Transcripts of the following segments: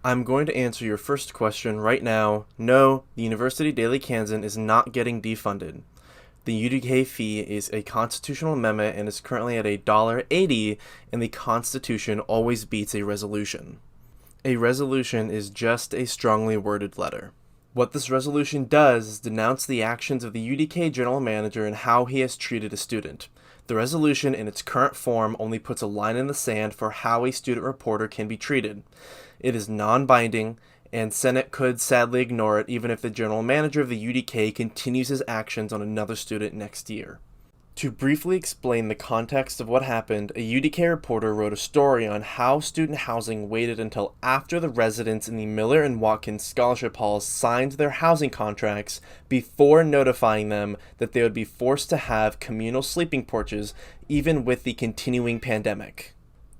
I'm going to answer your first question right now. No, the University Daily Kansan is not getting defunded. The UDK fee is a constitutional amendment and is currently at $1.80, and the Constitution always beats a resolution. A resolution is just a strongly worded letter. What this resolution does is denounce the actions of the UDK general manager and how he has treated a student. The resolution in its current form only puts a line in the sand for how a student reporter can be treated. It is non-binding, and Senate could sadly ignore it even if the general manager of the UDK continues his actions on another student next year. To briefly explain the context of what happened, a UDK reporter wrote a story on how student housing waited until after the residents in the Miller and Watkins scholarship halls signed their housing contracts before notifying them that they would be forced to have communal sleeping porches even with the continuing pandemic.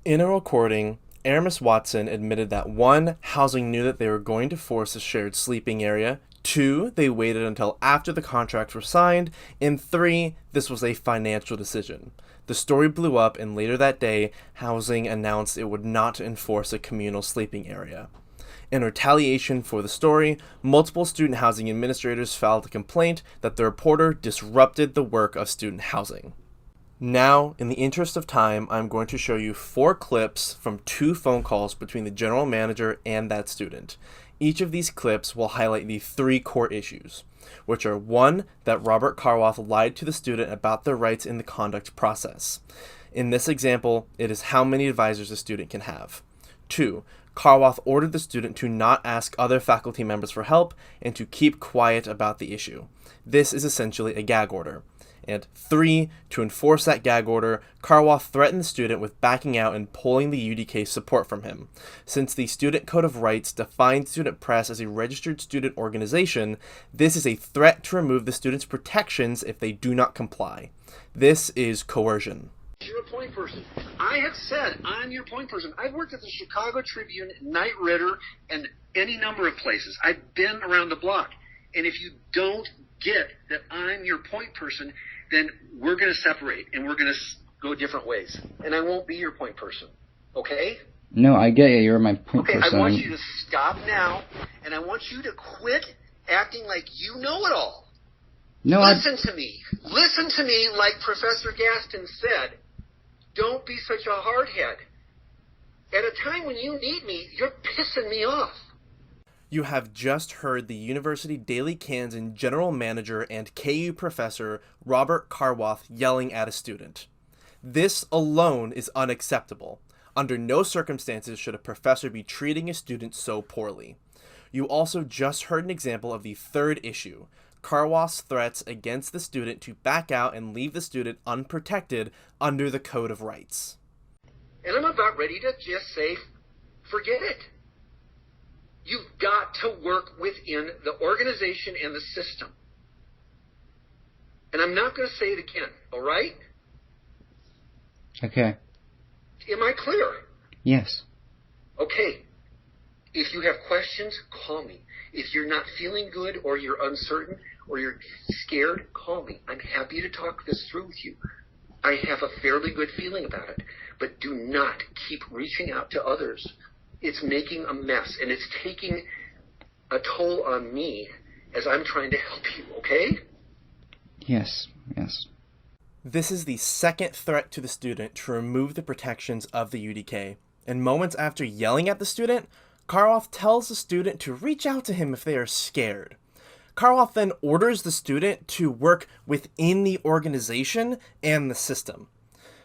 In a recording, Aramis Watson admitted that 1. Housing knew that they were going to force a shared sleeping area, 2. They waited until after the contracts were signed, and 3. This was a financial decision. The story blew up, and later that day, Housing announced it would not enforce a communal sleeping area. In retaliation for the story, multiple student housing administrators filed a complaint that the reporter disrupted the work of student housing. Now, in the interest of time, I'm going to show you 4 clips from 2 phone calls between the general manager and that student. Each of these clips will highlight the 3 core issues, which are 1. That Robert Karwoth lied to the student about their rights in the conduct process. In this example, it is how many advisors a student can have. 2. Karwoth ordered the student to not ask other faculty members for help and to keep quiet about the issue. This is essentially a gag order. And 3. To enforce that gag order, Karwoth threatened the student with backing out and pulling the UDK support from him. Since the Student Code of Rights defines student press as a registered student organization, this is a threat to remove the student's protections if they do not comply. This is coercion. You're a point person. I have said I'm your point person. I've worked at the Chicago Tribune, Knight Ridder, and any number of places. I've been around the block. And if you don't get that I'm your point person, then we're going to separate and we're going to go different ways. And I won't be your point person. Okay? No, I get you. You're my point person. Okay, I want you to stop now, and I want you to quit acting like you know it all. No, Listen to me. Listen to me like Professor Gaston said. Don't be such a hardhead. At a time when you need me, you're pissing me off. You have just heard the University Daily Kansan general manager and KU professor Robert Karwoth yelling at a student. This alone is unacceptable. Under no circumstances should a professor be treating a student so poorly. You also just heard an example of the 3rd issue, Karwoth's threats against the student to back out and leave the student unprotected under the Code of Rights. And I'm about ready to just say, forget it. You've got to work within the organization and the system. And I'm not going to say it again, all right? Okay. Am I clear? Yes. Okay. If you have questions, call me. If you're not feeling good or you're uncertain or you're scared, call me. I'm happy to talk this through with you. I have a fairly good feeling about it. But do not keep reaching out to others. It's making a mess, and it's taking a toll on me as I'm trying to help you, okay? Yes, yes. This is the 2nd threat to the student to remove the protections of the UDK, and moments after yelling at the student, Karwoth tells the student to reach out to him if they are scared. Karwoth then orders the student to work within the organization and the system.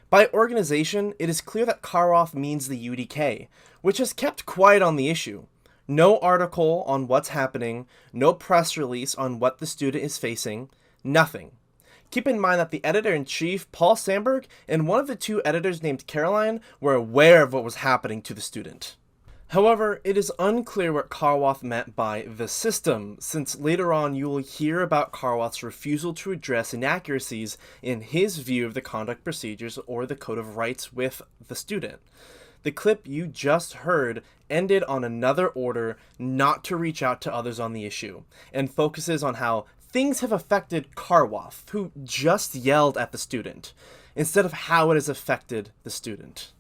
By organization, it is clear that Karwoth means the UDK, which has kept quiet on the issue. No article on what's happening, no press release on what the student is facing, nothing. Keep in mind that the editor-in-chief, Paul Sandberg, and one of the 2 editors named Caroline were aware of what was happening to the student. However, it is unclear what Karwoth meant by the system, since later on you will hear about Karwoth's refusal to address inaccuracies in his view of the conduct procedures or the Code of Rights with the student. The clip you just heard ended on another order not to reach out to others on the issue, and focuses on how things have affected Karwoth, who just yelled at the student, instead of how it has affected the student.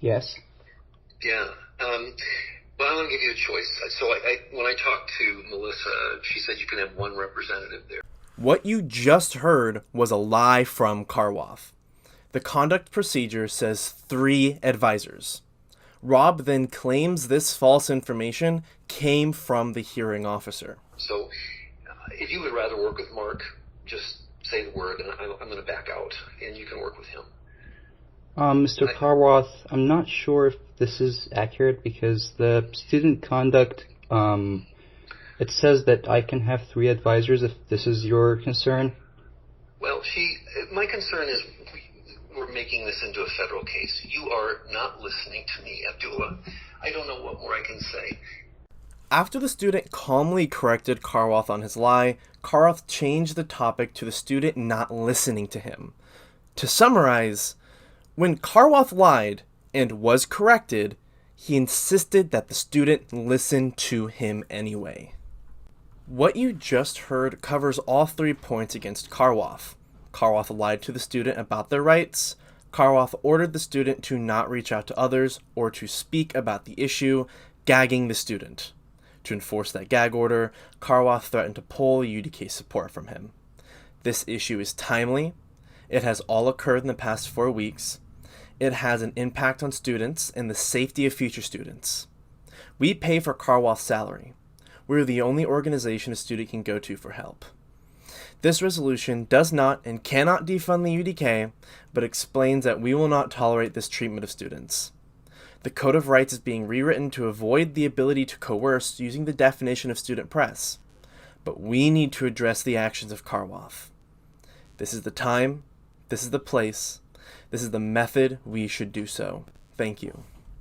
Yes. Yeah. Well, I want to give you a choice. So when I talked to Melissa, she said you can have one representative there. What you just heard was a lie from Karwoff. The conduct procedure says 3 advisors. Rob then claims this false information came from the hearing officer. So if you would rather work with Mark, just say the word, and I'm going to back out, and you can work with him. Mr. Karwoff, I'm not sure if this is accurate because the student conduct, it says that I can have 3 advisors if this is your concern. Well, my concern is we're making this into a federal case. You are not listening to me, Abdullah. I don't know what more I can say. After the student calmly corrected Karwoff on his lie, Karwoff changed the topic to the student not listening to him. To summarize, when Karwoff lied and was corrected, he insisted that the student listen to him anyway. What you just heard covers all 3 points against Karwoff. Karwoff lied to the student about their rights. Karwoff ordered the student to not reach out to others or to speak about the issue, gagging the student. To enforce that gag order, Karwoff threatened to pull UDK support from him. This issue is timely. It has all occurred in the past 4 weeks. It has an impact on students and the safety of future students. We pay for Karwoff's salary. We're the only organization a student can go to for help. This resolution does not and cannot defund the UDK, but explains that we will not tolerate this treatment of students. The Code of Rights is being rewritten to avoid the ability to coerce using the definition of student press. But we need to address the actions of Karwoff. This is the time, this is the place, this is the method we should do so. Thank you.